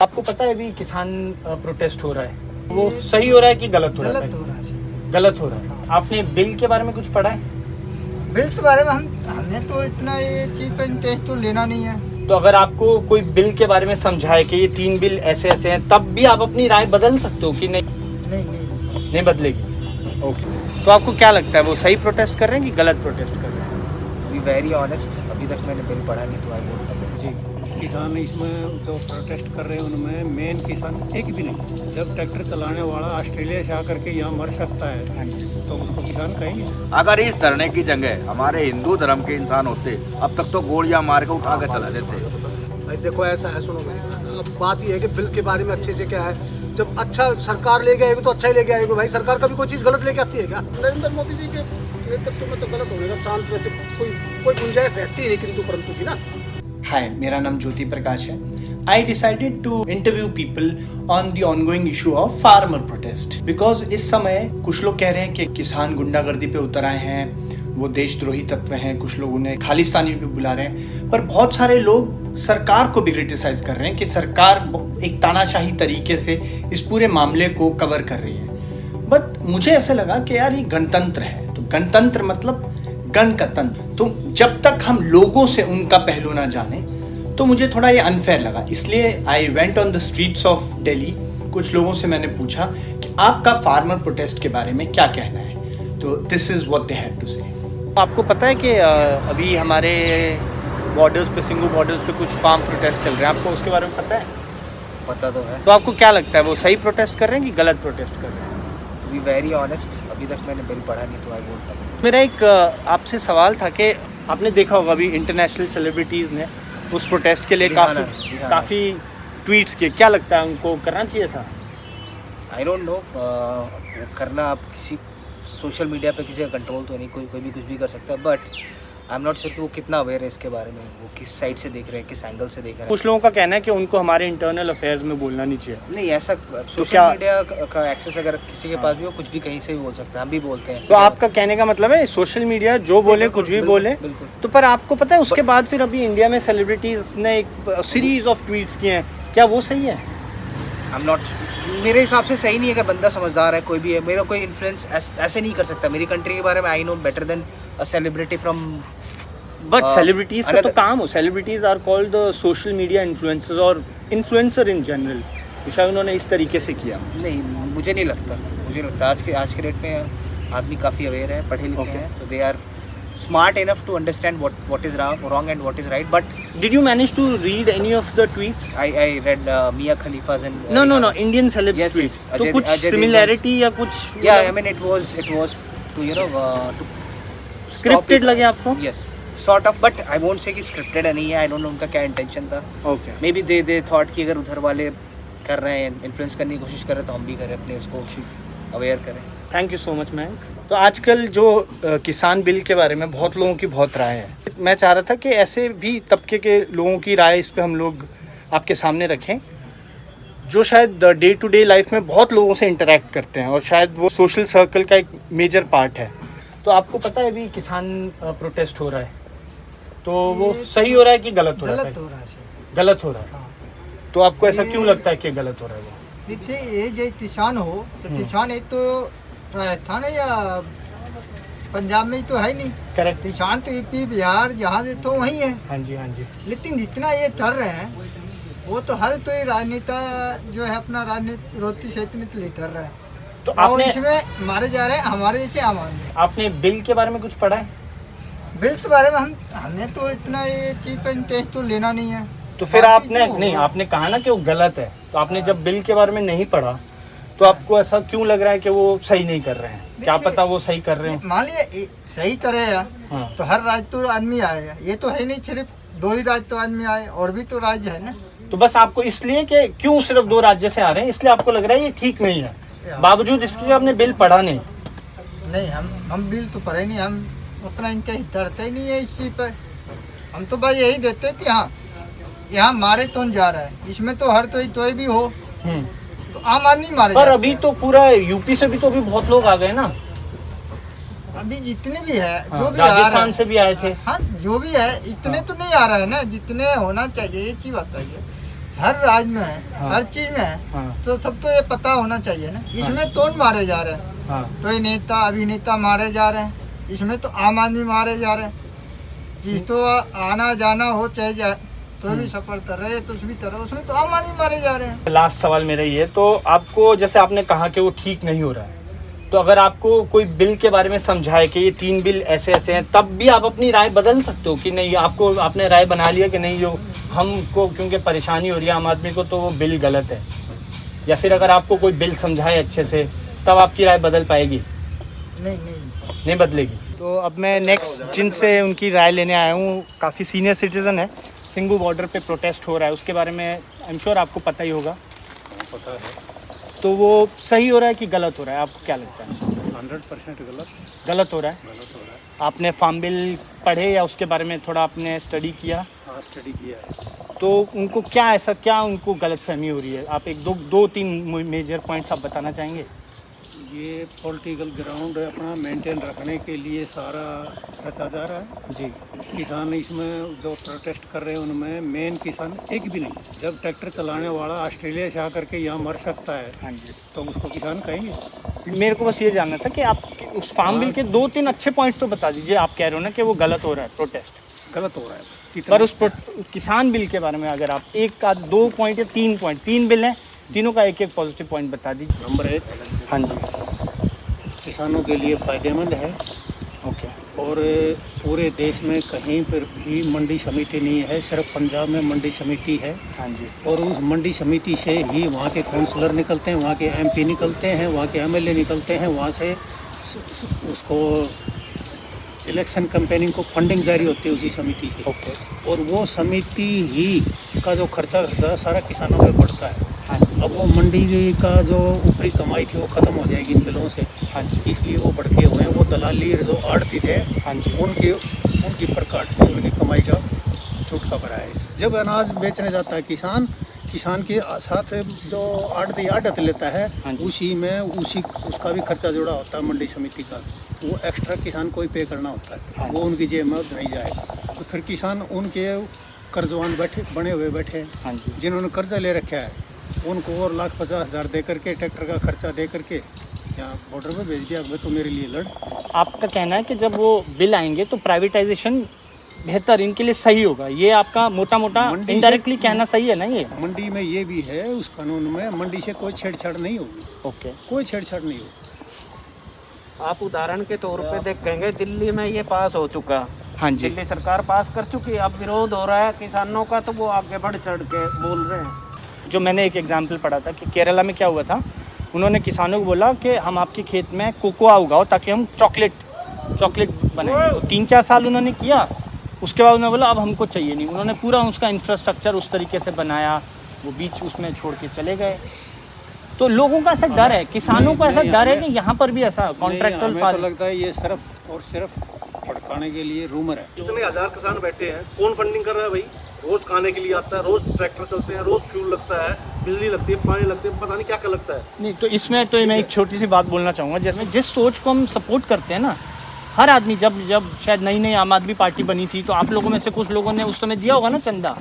आपको पता है अभी किसान प्रोटेस्ट हो रहा है, वो सही हो रहा है कि गलत हो रहा है? गलत हो रहा है। आपने बिल के बारे में कुछ पढ़ा है? बिल के बारे में हमने तो इतना ये चीप एंड टेस्ट तो लेना नहीं है। तो अगर आपको कोई बिल के बारे में समझाए कि ये 3 बिल ऐसे ऐसे हैं, तब भी आप अपनी राय बदल सकते हो कि नहीं बदलेगी? ओके, तो आपको क्या लगता है वो सही प्रोटेस्ट कर रहे हैं कि गलत प्रोटेस्ट कर रहे हैं? टू बी वेरी ऑनेस्ट, अभी तक मैंने बिल पढ़ा नहीं तो आई वोट जी, किसान इसमें जो प्रोटेस्ट कर रहे हैं उनमें मेन किसान एक भी नहीं। जब ट्रैक्टर चलाने वाला ऑस्ट्रेलिया से आकर के यहाँ मर सकता है तो उसको किसान कहेंगे। अगर इस धरने की जगह हमारे हिंदू धर्म के इंसान होते, अब तक तो गोलियां मार के उठा के चला देते। भाई देखो ऐसा है, सुनो भाई, अब बात ये है कि बिल के बारे में अच्छे से क्या है, जब अच्छा सरकार लेके आएगी तो अच्छा ही लेके आएगी। भाई सरकार कभी कोई चीज़ गलत लेके आती है क्या? नरेंद्र मोदी जी के नेतृत्व में तो गलत होने का चांस वैसे कोई गुंजाइश रहती ही नहीं, किंतु परंतु की ना। हाय, मेरा नाम ज्योति प्रकाश है। I decided to interview people on the ongoing issue of farmer protest because इस समय कुछ लोग कह रहे हैं कि किसान गुंडागर्दी पे उतर आए हैं, वो देशद्रोही तत्व हैं, कुछ लोग उन्हें खालिस्तानी भी बुला रहे हैं, पर बहुत सारे लोग सरकार को भी क्रिटिसाइज कर रहे हैं कि सरकार एक तानाशाही तरीके से इस पूरे मामले को कवर कर रही है। बट मुझे ऐसा लगा कि यार ये गणतंत्र है, तो गणतंत्र मतलब गण का तंत्र, तो जब तक हम लोगों से उनका पहलू ना जाने तो मुझे थोड़ा ये अनफेयर लगा। इसलिए I went on the streets of Delhi. कुछ लोगों से मैंने पूछा कि आपका फार्मर प्रोटेस्ट के बारे में क्या कहना है, तो this is what they had to say. आपको पता है कि अभी हमारे बॉर्डर्स पे, सिंगू बॉर्डर्स पे कुछ फार्म प्रोटेस्ट चल रहे हैं, आपको उसके बारे में पता है? पता तो है। तो आपको क्या लगता है वो सही प्रोटेस्ट कर रहे हैं कि गलत प्रोटेस्ट कर रहे हैं? टू बी वेरी ऑनेस्ट, अभी तक मैंने बिल पढ़ा नहीं तो आई वोट। मेरा एक आपसे सवाल था कि आपने देखा होगा अभी इंटरनेशनल सेलिब्रिटीज़ ने उस प्रोटेस्ट के लिए काफ़ी ट्वीट्स किए। क्या लगता है उनको करना चाहिए था? आई डोंट नो, करना आप किसी सोशल मीडिया पे किसी का कंट्रोल तो नहीं, कोई भी कुछ भी कर सकता है, but I am not sure कि वो कितना अवेयर है इसके बारे में, वो किस साइड से देख रहे हैं, किस एंगल से देख रहे हैं। कुछ लोगों का कहना है कि उनको हमारे इंटरनल अफेयर्स में बोलना नहीं चाहिए। नहीं, ऐसा सोशल मीडिया का एक्सेस अगर किसी के पास भी हो, कुछ भी कहीं से भी बोल सकता है, हम भी बोलते हैं। तो आपका कहने का मतलब है सोशल मीडिया जो बोले कुछ भी बोले? बिल्कुल। तो पर आपको पता है उसके बाद फिर अभी इंडिया में सेलिब्रिटीज ने एक सीरीज ऑफ ट्वीट्स किए हैं, क्या वो सही है? आई एम नॉट, मेरे हिसाब से सही नहीं है। अगर बंदा समझदार है, कोई भी है, मेरा कोई इन्फ्लुएंस ऐसे नहीं कर सकता मेरी कंट्री के बारे में। I know better than a celebrity from. But celebrities का तो काम हो, celebrities are called the social media influencers और इन्फ्लुएंसर इन जनरल, तो शायद उन्होंने इस तरीके से किया। नहीं, मुझे नहीं लगता। आज के डेट में आदमी काफ़ी अवेयर है, पढ़े लिखे हैं, तो they are smart enough to understand what is wrong and what is right. But did you manage to read any of the tweets? I read Mia खलीफा's and no Indian celebs tweets. तो कुछ similarity या कुछ? या I mean it was too you know too scripted लगे आपको? Yes, sort of, but I won't say कि scripted है, नहीं है। आई डोंट नो उनका क्या इंटेंशन था। Okay, may be they thought कि अगर उधर वाले कर रहे हैं, इन्फ्लुएंस करने की कोशिश कर रहे हैं, तो हम भी करें, अपने उसको अवेयर करें। थैंक यू सो मच मैंक। तो आजकल जो किसान बिल के बारे में बहुत लोगों की बहुत राय है, मैं चाह रहा था कि ऐसे भी तबके के लोगों की राय इस पे हम लोग आपके सामने रखें, जो शायद डे टू डे लाइफ में बहुत लोगों से इंटरेक्ट करते हैं और शायद वो सोशल सर्कल का एक मेजर पार्ट है। तो आपको पता है अभी किसान प्रोटेस्ट हो रहा है, तो वो सही हो रहा है कि गलत हो रहा है? गलत हो रहा है। तो आपको ऐसा क्यों लगता है कि गलत हो रहा है वो? देखिए, ये जो किसान हो तो किसान एक तो राजस्थान है या पंजाब में ही तो है नहीं। करेक्ट। किसान तो यूपी बिहार जहाँ से तो वही है। हाँ जी, हाँ जी। लेकिन जितना ये कर रहे हैं वो तो हर तो राजनेता जो है अपना राजनीति क्षेत्र में ले कर रहा है, तो और आपने इसमें मारे जा रहे हैं हमारे जैसे आम आदमी। आपने बिल के बारे में कुछ पढ़ा है? बिल के बारे में हमने तो इतना ये चीप एंड टेस्ट तो लेना नहीं है। तो फिर बाकी आपने तो नहीं, आपने कहा ना कि वो गलत है, तो आपने जब बिल के बारे में नहीं पढ़ा तो आपको ऐसा क्यों लग रहा है कि वो सही नहीं कर रहे हैं? क्या पता वो सही कर रहे हो। मान लिया सही करे या हाँ। तो हर राज्य तो आदमी आएगा, ये तो है नहीं सिर्फ 2 ही राज्य तो आदमी आए, और भी तो राज्य है ना। तो बस आपको इसलिए कि क्यों सिर्फ 2 राज्य से आ रहे हैं इसलिए आपको लग रहा है ये ठीक नहीं है, बावजूद इसके आपने बिल पढ़ा नहीं? नहीं, हम बिल तो पढ़े नहीं, हम अपना इनका हित धरते ही नहीं है इस चीज पर। हम तो बस यही देते हैं कि हाँ यहाँ मारे तो जा रहा है, इसमें तो हर तो भी हो तो आम आदमी मारे। पर अभी तो पूरा यूपी से भी तो अभी बहुत लोग आ गए ना, अभी जितने भी है, हाँ, जो भी आ रहे राजस्थान से भी आए थे। हाँ, जो भी है इतने तो नहीं आ रहा है ना जितने होना चाहिए। एक ही बात है हर राज्य में है, हाँ। हर चीज में है, हाँ तो सब तो ये पता होना चाहिए ना। इसमें कौन मारे जा रहे हैं? हाँ तो ये नेता अभिनेता मारे जा रहे हैं, इसमें तो आम आदमी मारे जा रहे हैं। जिस तो आना जाना हो चाहे जाए तो भी सफर कर रहे हैं, तो उसमें तरह उसमें तो आम आदमी मारे जा रहे हैं। लास्ट सवाल मेरा ये, तो आपको जैसे आपने कहा कि वो ठीक नहीं हो रहा है, तो अगर आपको कोई बिल के बारे में समझाए कि ये 3 बिल ऐसे ऐसे हैं, तब भी आप अपनी राय बदल सकते हो कि नहीं? आपको आपने राय बना लिया कि नहीं, जो हमको क्योंकि परेशानी हो रही है आम आदमी को, तो वो बिल गलत है, या फिर अगर आपको कोई बिल समझाए अच्छे से तब आपकी राय बदल पाएगी? नहीं बदलेगी। तो अब मैं नेक्स्ट जिनसे उनकी राय लेने आया हूँ, काफ़ी सीनियर सिटीज़न है। सिंगू बॉर्डर पे प्रोटेस्ट हो रहा है, उसके बारे में आई एम श्योर आपको पता ही होगा। पता है। तो वो सही हो रहा है कि गलत हो रहा है, आपको क्या लगता है? 100% गलत हो रहा है। गलत हो रहा है। आपने फार्म बिल पढ़े या उसके बारे में थोड़ा आपने स्टडी किया? हाँ, स्टडी किया है। तो उनको क्या उनको गलतफहमी हो रही है? आप एक दो तीन मेजर पॉइंट्स आप बताना चाहेंगे? ये पॉलिटिकल ग्राउंड अपना मेंटेन रखने के लिए सारा रचा जा रहा है जी। किसान इसमें जो प्रोटेस्ट कर रहे हैं उनमें मेन किसान एक भी नहीं। जब ट्रैक्टर चलाने वाला ऑस्ट्रेलिया से आकर के यहाँ मर सकता है हाँ जी। तो उसको किसान कहेंगे? मेरे को बस ये जानना था कि आप उस फार्म बिल के 2-3 अच्छे पॉइंट्स तो बता दीजिए। आप कह रहे हो ना कि वो गलत हो रहा है प्रोटेस्ट, गलत हो रहा है पर उस किसान बिल के बारे में अगर आप एक का 2 पॉइंट या 3 पॉइंट, 3 बिल हैं, तीनों का एक पॉजिटिव पॉइंट बता दीजिए। नंबर 1, हाँ जी। किसानों के लिए फ़ायदेमंद है ओके। और पूरे देश में कहीं पर भी मंडी समिति नहीं है, सिर्फ पंजाब में मंडी समिति है। हाँ जी। और उस मंडी समिति से ही वहाँ के काउंसलर निकलते हैं, वहाँ के एमपी निकलते हैं, वहाँ के एमएलए निकलते हैं, वहाँ से उसको इलेक्शन कैंपेनिंग को फंडिंग जारी होती है उसी समिति से। ओके। और वो समिति ही का जो खर्चा सारा किसानों पे पड़ता है। हाँ जी। अब वो मंडी का जो ऊपरी कमाई थी वो ख़त्म हो जाएगी इन बिलों से। हाँ जी। इसलिए वो भड़के हुए हैं। वो दलाली जो आड़ती थे हाँ जी। उनकी प्रकाट में उनकी कमाई का छूट का भरा है। जब अनाज बेचने जाता है किसान के साथ जो आड़त लेता है, हाँ जी। उसी में उसका भी खर्चा जुड़ा होता है मंडी समिति का। वो एक्स्ट्रा किसान को ही पे करना होता है। हाँ। वो उनकी जेब में नहीं जाएगा। तो फिर किसान उनके कर्जवान बने हुए बैठे हैं। हाँ जी। जिन्होंने कर्जा ले रखा है उनको और 1,50,000 दे करके ट्रैक्टर का खर्चा दे करके यहाँ बॉर्डर पे भेज दिया, भाई तो मेरे लिए लड़। आपका कहना है कि जब वो बिल आएंगे तो प्राइवेटाइजेशन बेहतर इनके लिए सही होगा, ये आपका मोटा मंडी से- इनडायरेक्टली कहना सही है ना? ये मंडी में ये भी है, उस कानून में मंडी से कोई छेड़छाड़ नहीं होगी। ओके। कोई छेड़छाड़ नहीं होगी। आप उदाहरण के तौर पे देखेंगे, दिल्ली में ये पास हो चुका। हाँ जी। दिल्ली सरकार पास कर चुकी है, अब विरोध हो रहा है किसानों का, तो वो आगे बढ़ चढ़ के बोल रहे हैं। जो मैंने एक एग्जाम्पल पढ़ा था कि केरला में क्या हुआ था, उन्होंने किसानों को बोला कि हम आपके खेत में कोकोआ उगाओ ताकि हम चॉकलेट बनाएंगे। तो 3-4 साल उन्होंने किया, उसके बाद उन्होंने बोला अब हमको चाहिए नहीं। उन्होंने पूरा उसका इंफ्रास्ट्रक्चर उस तरीके से बनाया, वो बीच उसमें छोड़ के चले गए। तो लोगों का ऐसा डर है, किसानों को ऐसा डर है कि यहाँ पर भी ऐसा कॉन्ट्रैक्चुअल हमें तो लगता है ये सिर्फ और सिर्फ भड़काने के लिए रूमर है। इतने हजार किसान बैठे हैं, कौन फंडिंग कर रहा है भाई? रोज खाने के लिए आता है, रोज ट्रैक्टर चलते हैं, रोज फ्यूल लगता है, बिजली लगती है, पानी लगती है, पता नहीं क्या क्या लगता है। नहीं तो इसमें तो मैं एक छोटी सी बात बोलना चाहूँगा, जिसमें जिस सोच को हम सपोर्ट करते हैं ना, हर आदमी जब शायद नई आम आदमी पार्टी बनी थी तो आप लोगों में से कुछ लोगों ने उस समय दिया होगा ना, चंदा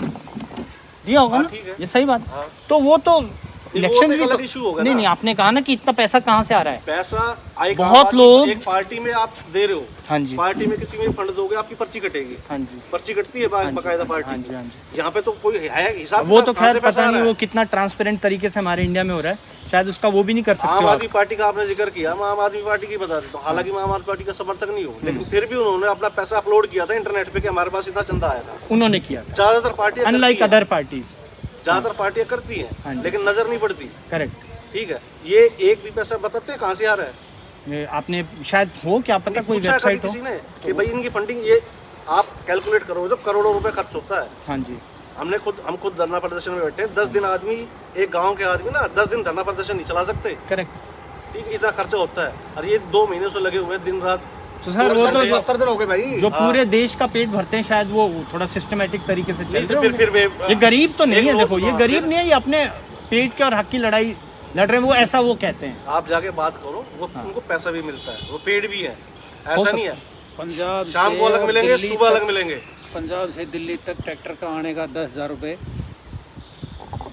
दिया होगा ना, ये सही बात। तो वो तो इलेक्शन भी अलग इशू होगा। नहीं, आपने कहा ना कि इतना पैसा कहाँ से आ रहा है? पैसा आएगा, बहुत लोग- एक पार्टी में आप दे रहे हो, हाँ जी। पार्टी में किसी में फंड दोगे, आपकी पर्ची कटेगी। हाँ जी। पर्ची कटती है बाकायदा पार्टी। हाँ जी। हाँ जी। यहाँ पे तो कोई है हिसाब? वो तो कहाँ खैर से पैसा पता आ नहीं रहा वो है? कितना ट्रांसपेरेंट तरीके से हमारे इंडिया में हो रहा है, शायद उसका वो भी नहीं कर सकते आम हो आप। आदमी पार्टी का आपने जिक्र किया, मैं आम आदमी पार्टी की बता देता हूँ। हालांकि मैं आम आदमी पार्टी का समर्थक नहीं हूँ, लेकिन फिर भी उन्होंने अपना पैसा अपलोड किया था इंटरनेट पे कि हमारे पास इतना चंदा आया था। उन्होंने किया था, ज्यादातर पार्टियां अनलाइक अदर पार्टीज। ज्यादातर पार्टियां करती हाँ हैं, जी। लेकिन नजर नहीं पड़ती। करेक्ट। ठीक है, ये एक भी पैसा बताते हैं कहाँ से आ रहा है? आपने शायद हो क्या पता कोई पूछा कभी वेबसाइट हो। किसी ने कि भाई इनकी फंडिंग ये आप कैलकुलेट करो, जब करोड़ों रुपए खर्च होता है। हाँ जी। हम खुद धरना प्रदर्शन में बैठे हैं। 10 दिन आदमी, एक गांव के आदमी ना 10 दिन धरना प्रदर्शन नहीं चला सकते। करेक्ट। ठीक है, इतना खर्चा होता है, और ये 2 महीने से लगे हुए हैं दिन रात। तो सर वो तो 72 दिन हो गए भाई। जो पूरे देश का पेट भरते हैं, शायद वो थोड़ा सिस्टमेटिक तरीके से चल नहीं तो रहे होंगे। ये गरीब तो नहीं है, देखो ये गरीब नहीं है, ये अपने पेट के और हक की लड़ाई लड़ रहे हैं, वो ऐसा वो कहते हैं। आप जाके बात करो, वो उनको पैसा भी मिलता है, वो पेड भी है, ऐसा नहीं है। पंजाब शाम से को अलग मिलेंगे, दिल्ली सुबह तक- अलग मिलेंगे। पंजाब से दिल्ली तक ट्रैक्टर का आने का 10,000 रुपये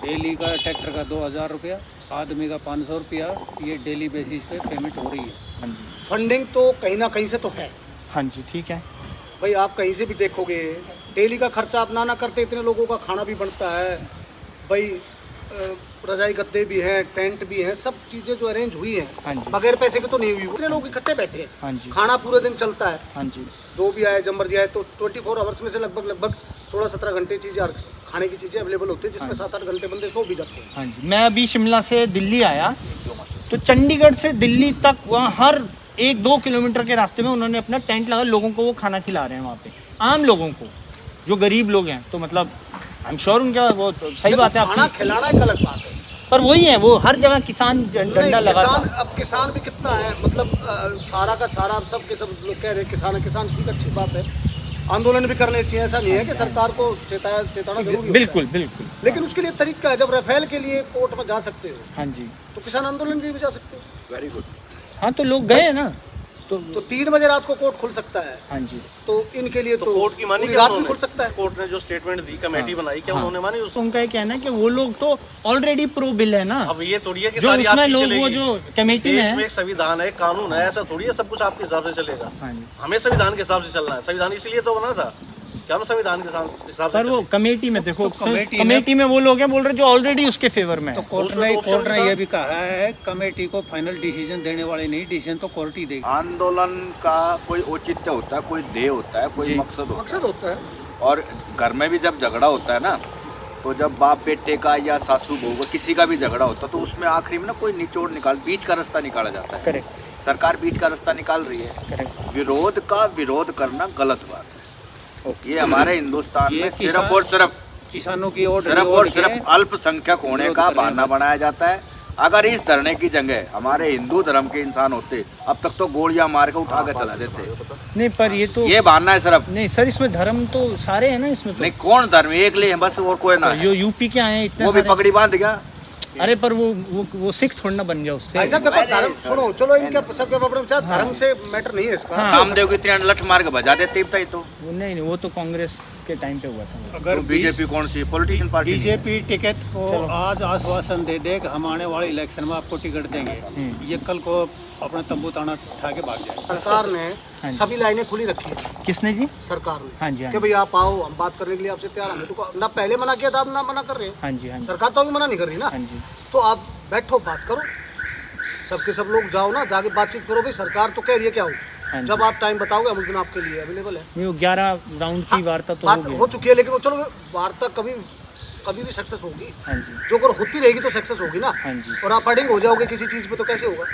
डेली का ट्रैक्टर का 2000 रुपया, आदमी का 500 रुपया, ये डेली बेसिस पे पेमेंट हो रही है। हाँ जी, फंडिंग तो कहीं ना कहीं से तो है हाँ जी, ठीक है। भाई, आप कहीं से भी देखोगे डेली का खर्चा आप ना करते इतने लोगों का खाना भी बनता है भाई। रजाई गद्दे भी हैं, टेंट भी हैं, सब चीज़ें जो अरेंज हुई हाँ हैं जी। बगैर पैसे के तो नहीं हुई। इतने लोग इकट्ठे बैठे हैं, हाँ जी, खाना पूरे दिन चलता है, हाँ जी, जो भी आए जब मर्जी आए। तो 24 आवर्स में से लगभग 16-17 घंटे चीज़ें खाने की चीज़ें अवेलेबल होती है, जिसमें 7-8 घंटे बंदे सो भी जाते हैं। हाँ जी। मैं अभी शिमला से दिल्ली आया, तो चंडीगढ़ से दिल्ली तक वहाँ हर 1-2 किलोमीटर के रास्ते में उन्होंने अपना टेंट लगा, लोगों को वो खाना खिला रहे हैं वहाँ पे, आम लोगों को, जो गरीब लोग हैं। तो मतलब आई एम श्योर उनका वो तो सही बात है, खाना आपकी, खिलाना एक अलग बात है। पर वही है, वो हर जगह किसान झंडा नहीं, लगा किसान, था। अब किसान भी कितना है, मतलब सारा का सारा, अब सब के सब लोग कह रहे हैं किसान है, किसान ठीक अच्छी बात है, आंदोलन भी करने चाहिए, ऐसा नहीं है कि सरकार को चेताना जरूरी होता है। बिल्कुल बिल्कुल। लेकिन उसके लिए तरीका है, जब राफेल के लिए कोर्ट में जा सकते हो हाँ जी, तो किसान आंदोलन के लिए भी जा सकते हो। Very good. हाँ तो लोग गए ना, तो 3 बजे रात को कोर्ट खुल सकता है, हाँ जी। तो इनके लिए तो कोर्ट की मानी पूरी क्या रात भी उन्होंने? खुल सकता है। कोर्ट ने जो स्टेटमेंट दी, कमेटी हाँ। बनाई, क्या हाँ। उन्होंने मानी उसको? उनका ये कहना है कि वो लोग तो ऑलरेडी प्रो बिल है ना, अब ये थोड़ी है कि जो सारी उसमें आपकी लोग वो चलेगी। जो कमेटी में देश में है। एक संविधान है, एक कानून है, ऐसा थोड़ी है सब कुछ आपके हिसाब से चलेगा। हाँ जी। हमें संविधान के हिसाब से चलना है, संविधान इसीलिए तो बना था क्या हम संविधान के हिसाब से पर वो चलें। कमेटी में देखो, तो कमेटी कमेटी में वो लोग हैं बोल रहे जो ऑलरेडी उसके फेवर में तो है। कोर्ट उसमें ने तो कोर्ट ने option ये भी कहा है, कमेटी को फाइनल डिसीजन देने वाले नहीं, डिसीजन तो कोर्ट ही देगी। आंदोलन का कोई औचित्य होता है, कोई ध्येय होता है, कोई जी। मकसद होता मकसद होता है। है। और घर में भी जब झगड़ा होता है ना, तो जब बाप बेटे का या सासू बहू का किसी का भी झगड़ा होता है, तो उसमें आखिरी में ना कोई निचोड़ बीच का रास्ता निकाला जाता है। करेक्ट, सरकार बीच का रास्ता निकाल रही है। करेक्ट। विरोध का विरोध करना गलत बात है। ये हमारे हिंदुस्तान ये में किसान- सिर्फ और सिर्फ किसानों की ओर सिर्फ अल्पसंख्यक होने का बहाना बनाया जाता है। अगर इस धरने की जगह हमारे हिंदू धर्म के इंसान होते, अब तक तो गोलियां मार के उठा के चला देते। नहीं पर ये तो ये बहाना है सिर्फ। नहीं सर, इसमें धर्म तो सारे हैं ना इसमें तो। नहीं, कौन धर्म एक ले बस, और कोई ना है। जो यूपी के आए हैं इतने वो भी सारे। पगड़ी बांध गया। अरे पर वो सिख थोड़ा ना बन गया उससे। ऐसा देखो, धर्म सुनो, चलो इनका सबके अपने विचार, धर्म से मैटर नहीं है इसका। हाँ। रामदेव की 3 लठ मार के बजा देते ही तो। वो नहीं, वो तो कांग्रेस के टाइम पे हुआ था। अगर बीजेपी कौन सी पॉलिटिशियन पार्टी? बीजेपी टिकट को चलो। आज आश्वासन दे दे कि हम आने वाले इलेक्शन में आपको टिकट देंगे, ये कल को अपना तंबू ताना उठा के भाग जाए। सरकार हाँ ने जी। सभी लाइनें खुली रखी है, किसने जी? सरकार ने। हाँ जी, हाँ कि जी, भाई आप आओ, हम बात करने के लिए आपसे तैयार हैं। तो ना पहले मना किया था, अब ना मना कर रहे हैं। हाँ जी, हाँ जी, सरकार तो अभी मना नहीं कर रही ना। हाँ जी। तो आप बैठो, बात करो, सबके सब लोग जाओ ना, जाके बातचीत करो। भाई सरकार तो कह रही है क्या हाँ हो, जी। जब आप टाइम बताओगे हम उस दिन आपके लिए अवेलेबल है। नहीं, वो 11 राउंड की वार्ता तो हो बात गई। हो चुकी है, लेकिन वो चलो वार्ता कभी भी सक्सेस होगी। हाँ जी, जो अगर होती रहेगी तो सक्सेस होगी ना। हाँ जी। और आप अडिंग हो जाओगे किसी चीज़ पे तो कैसे होगा?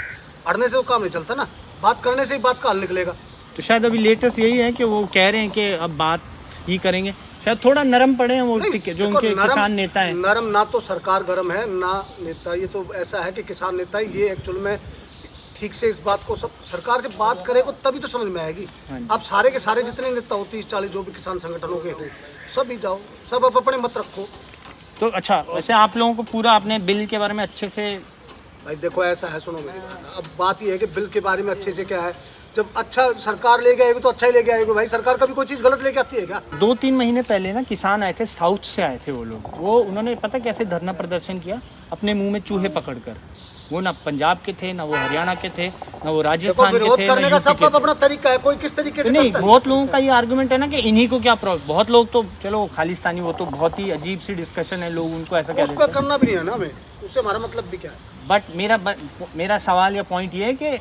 अड़ने से तो काम नहीं चलता ना, बात करने से ही बात का हल निकलेगा। तो शायद अभी लेटेस्ट यही है कि वो कह रहे हैं कि अब बात ही करेंगे, शायद थोड़ा नरम पड़े हैं वो नहीं, जो देखो, उनके नरम- किसान नेता हैं। नरम ना तो सरकार गरम है ना नेता, ये तो ऐसा है कि किसान नेता है। ये एक्चुअल में ठीक से इस बात को सब सरकार से बात करेगा तभी तो समझ में आएगी। हाँ जी। अब सारे के सारे जितने नेता हो, 30-40 जो भी किसान संगठनों के हो, सभी जाओ, सब अपने मत रखो। तो अच्छा, वैसे आप लोगों को पूरा अपने बिल के बारे में अच्छे से। भाई देखो, ऐसा है, सुनो मेरी बात। अब बात ये है कि बिल के बारे में अच्छे से क्या है, जब अच्छा सरकार लेके आएगी तो अच्छा ही लेके आएगी। भाई सरकार कभी कोई चीज़ गलत लेके आती है क्या? 2-3 महीने पहले ना किसान आए थे, साउथ से आए थे वो लोग। वो उन्होंने पता कैसे धरना प्रदर्शन किया, अपने मुंह में चूहे पकड़कर। वो ना पंजाब के थे, ना वो हरियाणा के थे, ना वो देखो, राजस्थान के विरोध थे, ना करने का यूपी सबका के थे। अपना तरीका है, कोई किस तरीके से नहीं, करता है। बहुत लोगों का ये आर्गुमेंट है ना कि इन्हीं को क्या प्रॉब्लम। बहुत लोग तो चलो खालिस्तानी, वो तो बहुत ही अजीब सी डिस्कशन है, लोग उनको ऐसा उस कहते पर हैं। करना भी नहीं है ना हमें, उससे हमारा मतलब भी क्या है? बट मेरा सवाल या पॉइंट ये है कि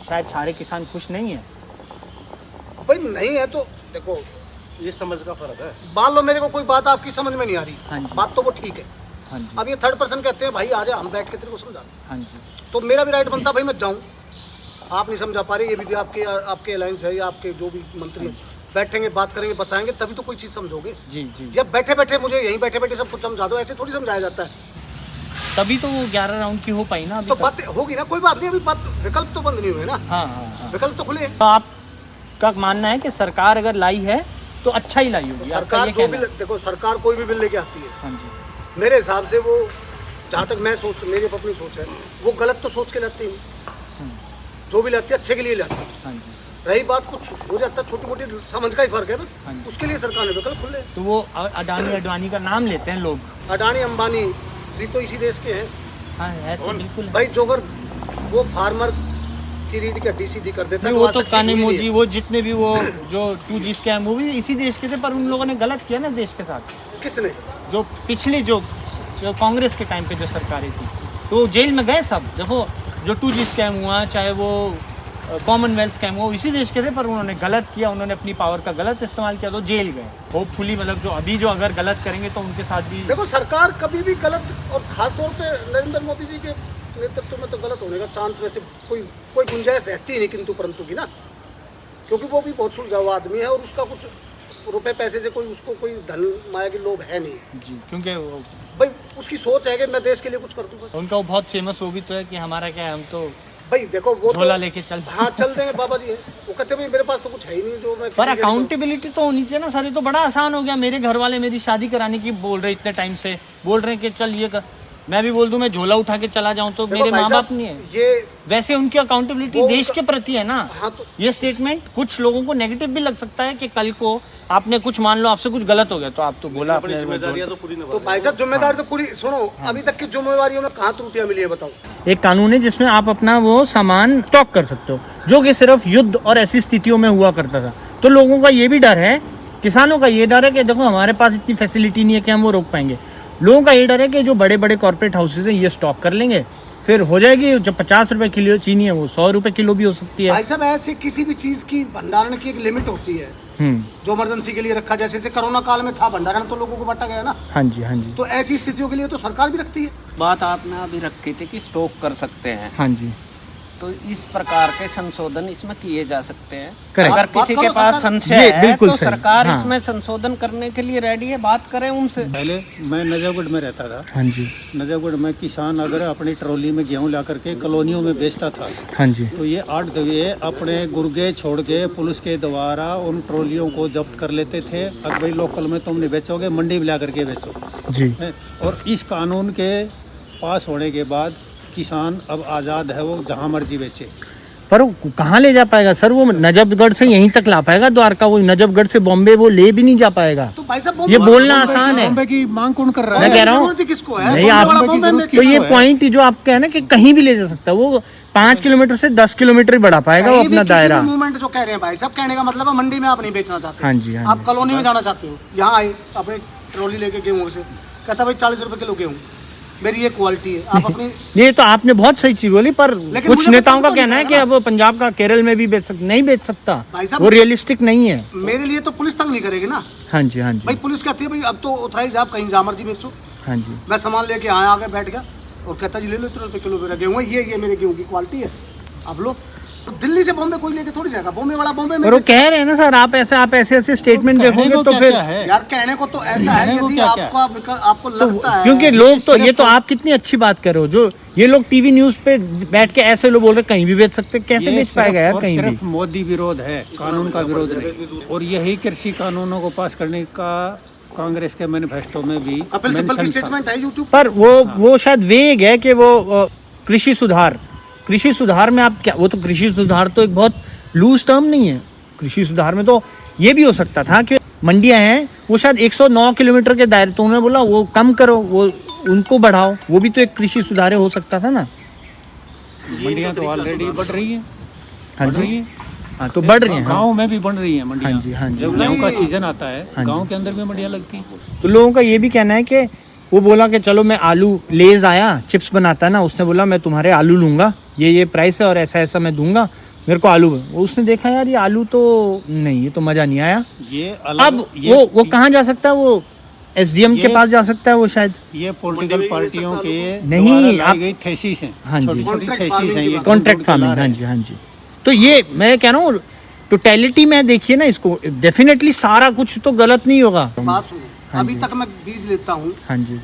शायद सारे किसान खुश नहीं है। भाई नहीं है तो देखो, ये समझ का फर्क है। मान लो मेरे को कोई बात आपकी समझ में नहीं आ रही, हाँ जी। बात तो वो ठीक है। हाँ जी, अब ये 3rd पर्सन कहते हैं भाई आ जा, हम बैठ के तेरे को समझा दें। हाँ जी, तो मेरा भी राइट बनता भाई मैं जाऊँ। आप नहीं समझा पा रहे, ये भी आपके अलायंस है या आपके जो भी मंत्री हैं, बैठेंगे, बात करेंगे, बताएंगे, तभी तो कोई चीज़ समझोगे। जी जी। जब बैठे बैठे मुझे यहीं बैठे बैठे सब कुछ समझा दो, ऐसे थोड़ी समझाया जाता है। तभी तो वो 11 राउंड की हो पाई ना अभी तो तक। बात होगी ना, कोई बात नहीं, अभी बात विकल्प तो बंद नहीं हुए ना, हाँ हाँ हाँ। विकल्प तो खुले हैं। तो आपका मानना है कि सरकार अगर लाई है तो अच्छा ही लाई होगी, आपका सरकार ये जो भी कहना है? देखो, सरकार कोई भी बिल लेके आती है, हाँ जी, मेरे हिसाब से वो, जहाँ तक मैं सोच, मेरी अपनी सोच है, वो गलत तो सोच के लाती है। जो भी लाती है अच्छे के लिए लाती है। हाँ जी। रही बात कुछ हो जाता है, छोटी मोटी समझ का ही फर्क है बस, हाँ जी। उसके लिए सरकार ने विकल्प खुले। तो वो अडानी का नाम लेते हैं लोग। अडानी अंबानी भी तो इसी देश के हैं हाँ है तो बिल्कुल है। भाई। जो अगर वो फार्मर की रीढ़ की हड्डी सीधी कर देता है, नहीं, जो वो आज तो तक ठीक हुई नहीं कानीमोजी, है। वो जितने भी वो जो 2G स्कैम, वो भी इसी देश के थे, पर उन लोगों ने गलत किया ना देश के साथ। किसने? जो पिछली जो कांग्रेस के टाइम पे जो सरकारें थी, तो वो जेल में गए सब। देखो जो 2G स्कैम हुआ, चाहे वो कॉमनवेल्थ स्कैम हुआ, इसी देश के थे, पर उन्होंने गलत किया, उन्होंने अपनी पावर का गलत इस्तेमाल किया तो जेल गए। होपफुली मतलब जो अभी जो अगर गलत करेंगे तो उनके साथ भी देखो सरकार कभी भी गलत, और खास तौर पे नरेंद्र मोदी जी के नेतृत्व में तो गलत होने का चांस वैसे कोई गुंजाइश रहती ही नहीं, किंतु परंतु की ना, क्योंकि वो भी बहुत सुलझाऊ आदमी है और उसका कुछ रुपए पैसे से उसको कोई धन माया की लोभ है नहीं जी, क्योंकि भाई। उसकी सोच है कि मैं देश के लिए कुछ कर दूं बस। उनका वो बहुत फेमस वो भी तो है कि हमारा क्या है, हम तो भाई देखो वो झोला तो, लेके चल। हाँ चल देंगे बाबा जी। वो कहते भाई मेरे पास तो कुछ है ही नहीं जो मैं पर किसी के लिए अकाउंटेबिलिटी तो होनी चाहिए ना सर। ये तो बड़ा आसान हो गया। मेरे घर वाले मेरी शादी कराने की बोल रहे इतने टाइम से, बोल रहे हैं कि चल ये कर, मैं भी बोल दूं मैं झोला उठा के चला जाऊं तो देखो मेरे भाई माँ साहब, बाप नहीं है। ये वैसे उनकी अकाउंटेबिलिटी वो देश उनका- के प्रति है ना। हाँ तो ये स्टेटमेंट कुछ लोगों को नेगेटिव भी लग सकता है कि कल को आपने कुछ, मान लो आपसे कुछ गलत हो गया तो आप तो बोला अपनी आपने जिम्मेदारियां तो पूरी तो भाई साहब जिम्मेदारी तो पूरी सुनो। अभी तक की जिम्मेवारियों में कहाँ त्रुटियां मिली है बताओ। एक कानून है जिसमें आप अपना वो सामान स्टॉक कर सकते हो, जो कि सिर्फ युद्ध और ऐसी स्थितियों में हुआ करता था। तो लोगों का ये भी डर है, किसानों का ये डर है कि देखो हमारे पास इतनी फैसिलिटी नहीं है कि हम वो रोक पाएंगे। लोगों का ये डर है कि जो बड़े बड़े कॉर्पोरेट हाउसेज हैं ये स्टॉक कर लेंगे, फिर हो जाएगी। जब 50 रुपए किलो चीनी है वो 100 रुपए किलो भी हो सकती है। भाई साहब ऐसे किसी भी चीज की भंडारण की एक लिमिट होती है जो इमरजेंसी के लिए रखा। जैसे कोरोना काल में था भंडारण, तो लोगों को बांटा गया ना। हाँ जी, हाँ जी, तो ऐसी स्थितियों के लिए तो सरकार भी रखती है। बात आपने अभी रखी थी कि स्टॉक कर सकते हैं, हाँ जी। तो इस प्रकार के संशोधन इसमें किए जा सकते हैं। करेक्ट। अगर बात किसी करो के पास सरकार- संशय जी, है बिल्कुल तो सही। सरकार हाँ। इसमें संशोधन करने के लिए रेडी है, बात करें उनसे। पहले मैं नजफगढ़ में रहता था। हाँ जी, नजफगढ़ में किसान अगर अपनी ट्रॉली में गेहूं ला करके कॉलोनियों में बेचता था, हाँ जी, तो ये 8 दवे अपने गुर्गे छोड़ के पुलिस के द्वारा उन ट्रॉलियों को जब्त कर लेते थे। अब भाई लोकल में तुम नहीं बेचोगे, मंडी में ला करके बेचो। जी। है। और इस कानून के पास होने के बाद किसान अब आज़ाद है, वो जहाँ मर्जी बेचे। पर वो कहाँ ले जा पाएगा सर? वो नजफगढ़ से यहीं तक ला पाएगा द्वारका, वो नजफगढ़ से बॉम्बे वो ले भी नहीं जा पाएगा। तो भाई साहब ये बोलना आसान है। बॉम्बे की मांग कौन कर रहा मैं है? कह रहा हूँ जरूरत ही किसको है? नहीं, बॉम्बे आप वाला बॉम्बे में तो किसको ये है? पॉइंट जो आप कह ना कि कहीं भी ले जा सकता है, वो 5 किलोमीटर से 10 किलोमीटर ही बढ़ा पाएगा वो कहीं भी अपना किसी दायरा। भी मूवमेंट जो कह रहे हैं भाई साहब, कहने का मतलब है मंडी में आप नहीं बेचना चाहते। हाँ जी, हाँ आप जी। कॉलोनी में जाना चाहते हो, यहाँ आए अपनी ट्रॉली लेके गेहूं से, कहता भाई 40 रुपए किलो गेहूं, मेरी ये क्वालिटी है। आप अपनी ये तो आपने बहुत सही चीज बोली, पर लेकिन कुछ मुझे नेताओं पता का तो कहना है नहीं कि लगा अब पंजाब का केरल में भी नहीं बेच सकता, भाई साहब- वो रियलिस्टिक नहीं है। मेरे लिए तो पुलिस तक नहीं करेगी ना हाँ जी, हाँ भाई। जी, पुलिस कहती है भाई अब तो ऑथराइज आप कहीं जा मर्जी बेचो। हाँ जी। मैं सामान लेके आया, आगे बैठ गया और कहता जी ले लो इतने रुपए किलो मेरा गेहूं है, ये मेरे गेहूं की क्वालिटी है, अब लो। तो दिल्ली से बॉम्बे कोई लेके थोड़ी जाएगा, बॉम्बे वाला बॉम्बे में और वो कह रहे हैं ना सर, आप ऐसे स्टेटमेंट कहने देखोगे को तो क्या फिर क्या है? यार कहने को तो ऐसा है, कहने को यदि क्या-क्या? आपको लगता है क्योंकि लोग तो ये तो आप कितनी अच्छी बात कर रहे हो, जो ये लोग टीवी न्यूज पे बैठ के ऐसे लोग बोल रहे कहीं भी बेच सकते, कैसे ये बेच सिर्फ पाएगा यार और कहीं भी? सिर्फ मोदी विरोध है, कानून का विरोध नहीं। और यही कृषि कानूनों को पास करने का कांग्रेस के मैनिफेस्टो में भी कपिल सिब्बल की मेंशन था। स्टेटमेंट है यूट्यूब पर वो शायद वेग है कि वो कृषि सुधार में आप क्या, वो तो कृषि सुधार तो एक बहुत लूज टर्म नहीं है। कृषि सुधार में तो ये भी हो सकता था कि मंडियां हैं वो शायद 109 किलोमीटर के दायरे, तो उन्होंने बोला वो कम करो, वो उनको बढ़ाओ, वो भी तो एक कृषि सुधार हो सकता था ना। मंडियां तो ऑलरेडी बढ़ रही हैं। हाँ बढ़ रही जी, हैं। हाँ तो बढ़ रही हैं। हाँ। गाँव में भी बढ़ रही हैं मंडियां। हाँ जी, हाँ जी। जब गेहूं का सीजन आता है, हाँ जी। गाँव के अंदर भी मंडियां लगती हैं। तो लोगों का ये भी कहना है कि वो बोला कि चलो मैं आलू, लेज आया चिप्स बनाता है ना, उसने बोला मैं तुम्हारे आलू लूंगा, ये प्राइस है और ऐसा ऐसा मैं दूंगा, मेरे को आलू। वो उसने देखा यार ये आलू तो नहीं, ये तो मजा नहीं आया। ये अब वो कहाँ जा सकता है? वो एसडीएम के पास जा सकता है वो शायद। ये पॉलिटिकल पार्टियों के नहीं, द्वारा लाई आप- गई थेसिस हैं। हाँ जी। छोटी छोटी Contract थेसिस farming हैं की ये। बात। कॉन्ट्रैक्ट फार्मिंग, हाँ जी, हाँ जी। तो ये मैं कह रहा हूँ टोटलिटी में देखिए ना इसको, डेफिनेटली सारा कुछ तो गलत नहीं होगा। बात सुनो, अभी तक मैं बीज लेता हूँ हाँ जी,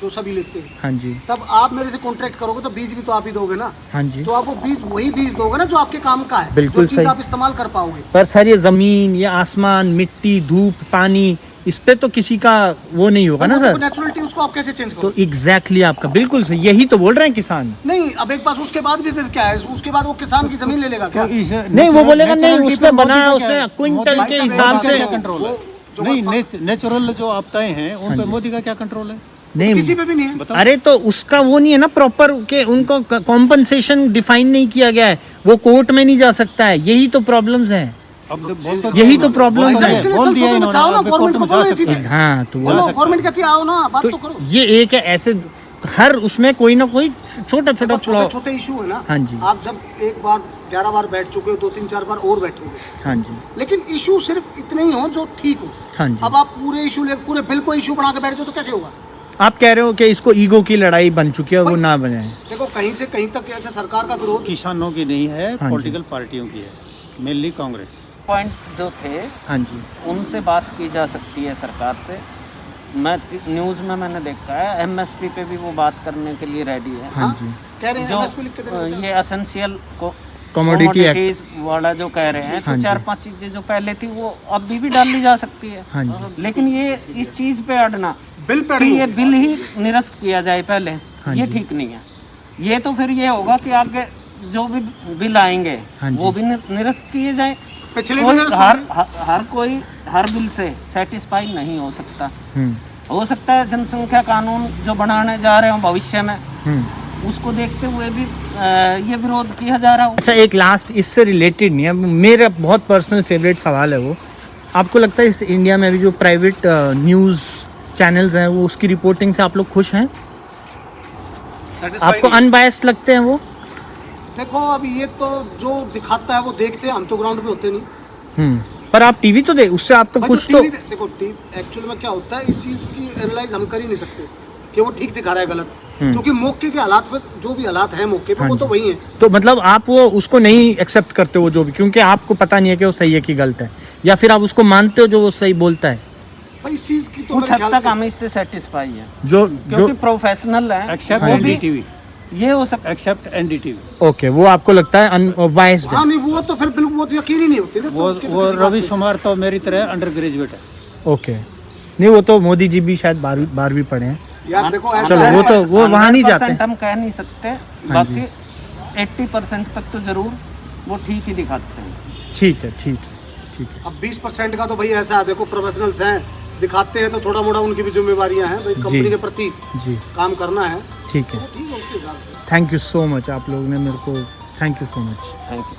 जो सभी लेते हैं, हाँ जी, तब आप मेरे से कॉन्ट्रैक्ट करोगे तो बीज भी तो आप ही दोगे ना। हाँ जी। तो आप वो बीज वही बीज दोगे ना जो आपके काम का है, बिल्कुल जो चीज सही। आप इस्तेमाल कर पाओगे। पर सर ये जमीन, ये आसमान, मिट्टी, धूप, पानी, इस पे तो किसी का वो नहीं होगा ना सर। नेचुरलिटी उसको आप कैसे चेंज तो करोगे? एग्जैक्टली आपका बिल्कुल सही, यही तो बोल रहे हैं किसान। नहीं, अब एक बार उसके बाद भी फिर क्या है, उसके बाद वो किसान की जमीन ले लेगा क्या? तो इस नहीं, वो बोलेगा नहीं, नेचुरलिटी उसने पर मोदी बनाया, का क्या उसने है? क्विंटल मोदी के का हिसाब से क्या कंट्रोल है? जो नहीं, नेचुरल जो आपदाएं हैं उन हाँ पे जी। मोदी का क्या कंट्रोल है? नहीं किसी पे भी नहीं है। अरे तो उसका वो नहीं है ना प्रॉपर के उनको कॉम्पनसेशन डिफाइन नहीं किया गया है, वो कोर्ट में नहीं जा सकता है, यही तो प्रॉब्लम्स है, यही तो प्रॉब्लम्स भाई साहब, है। इसके लिए बोल दिया संसद में इन्होंने, जाओ ना, अब गवर्नमेंट को कोर्ट में बोलो जा ये सकते चीजें। हाँ तो बोलो, वो गवर्नमेंट कहती है आओ ना, बात तो करो। ये एक है ऐसे हर उसमें कोई ना कोई छोटा छोटा छोटे छोटे इशू है ना। हाँ जी। आप जब एक बार 11 बार बैठ चुके हो, 2-3-4 बार और बैठोगे, हाँ जी लेकिन इशू सिर्फ इतने ही हो जो ठीक हो। हाँ जी। अब आप पूरे इशू पूरे बिल को इशू बना के बैठ जाओ तो कैसे होगा? आप कह रहे हो कि इसको ईगो की लड़ाई बन चुकी है, वो भाई- ना बने। देखो कहीं से कहीं तक ऐसे सरकार का विरोध किसानों की नहीं है, हाँ जी। पॉलिटिकल पार्टियों की है, मेनली कांग्रेस। पॉइंट्स जो थे हाँ जी उनसे बात की जा सकती है सरकार से। मैं न्यूज़ में मैंने देखा है एमएसपी पे भी वो बात करने के लिए रेडी है। हाँ जी कह रहे हैं जो MSP लिख के दे रहे हैं। ये एसेंशियल को Commodity Act। commodities वाला जो कह रहे हैं, हाँ तो जी। 4-5 चीजें जो पहले थी वो अभी भी डाली जा सकती है। हाँ जी लेकिन ये इस चीज पे अड़ना बिल पे कि अड़ो। ये बिल ही निरस्त किया जाए पहले, हाँ ये जी। ठीक नहीं है। ये तो फिर ये होगा कि आगे जो भी बिल आएंगे हाँ जी। वो भी निरस्त किए जाए। पिछले कोई भी निरस्त हर कोई हर बिल से सेटिस्फाई नहीं हो सकता। हम्म हो सकता है जनसंख्या कानून जो बनाने जा रहे हो भविष्य में, हम्म। उसको देखते हुए भी ये विरोध किया जा रहा हो। अच्छा एक लास्ट इससे रिलेटेड नहीं है, मेरा बहुत पर्सनल फेवरेट सवाल है वो, आपको लगता है इस इंडिया में भी जो प्राइवेट न्यूज़ चैनल्स हैं वो उसकी रिपोर्टिंग से आप लोग खुश हैं? आपको अनबायस्ड लगते हैं वो? देखो अब ये तो जो दिखाता है वो देखते हैं, हम तो ग्राउंड पे होते नहीं। पर आप टीवी तो दे, उससे आपको भाई कुछ तो तो TV देखो एक्चुअल में क्या होता है, इस चीज की एनालाइज हम कर ही नहीं सकते कि वो ठीक दिखा रहा है गलत, क्योंकि मौके के हालात पे जो भी हालात हैं मौके पे हाँ वो जी। तो वही है। तो मतलब आप वो उसको नहीं एक्सेप्ट करते हो जो भी, क्योंकि आपको पता नहीं है कि वो सही है कि गलत है, या फिर आप उसको मानते हो जो वो सही बोलता है? भाई इस चीज की तो कुछ मेरे हद ख्याल तक से हम इससे सेटिस्फाई है जो क्योंकि प्रोफेशनल है। एक्सेप्ट वो भी एनडीटीवी, ये हो सकता एक्सेप्ट एनडीटीवी। ओके, वो आपको लगता है अनबायस्ड है? हाँ नहीं वो तो फिर बिल्कुल वो तो यकीन ही नहीं होती ना, तो उसकी तो वो किसी बात रवि नहीं। कुमार तो मेरी तरह अंडर ग्रेजुएट है। ओके, नहीं वो तो मोदी जी भी शायद 12वीं पढ़े हैं। यार देखो ऐसा चलो है, वो तो वो वहाँ नहीं जाते 100% हम कह नहीं सकते, हाँ जी। बाकी 80% तक तो जरूर वो ठीक ही दिखाते हैं। ठीक है ठीक है ठीक है। अब 20% का तो भाई ऐसा है, देखो प्रोफेशनल्स हैं, दिखाते हैं तो थोड़ा मोड़ा उनकी भी जिम्मेवारियां हैं भाई, कंपनी के प्रति जी काम करना है, ठीक है, ठीक है उसके हिसाब से। थैंक यू सो मच, आप लोगों ने मेरे को, thank you so much. Thank you.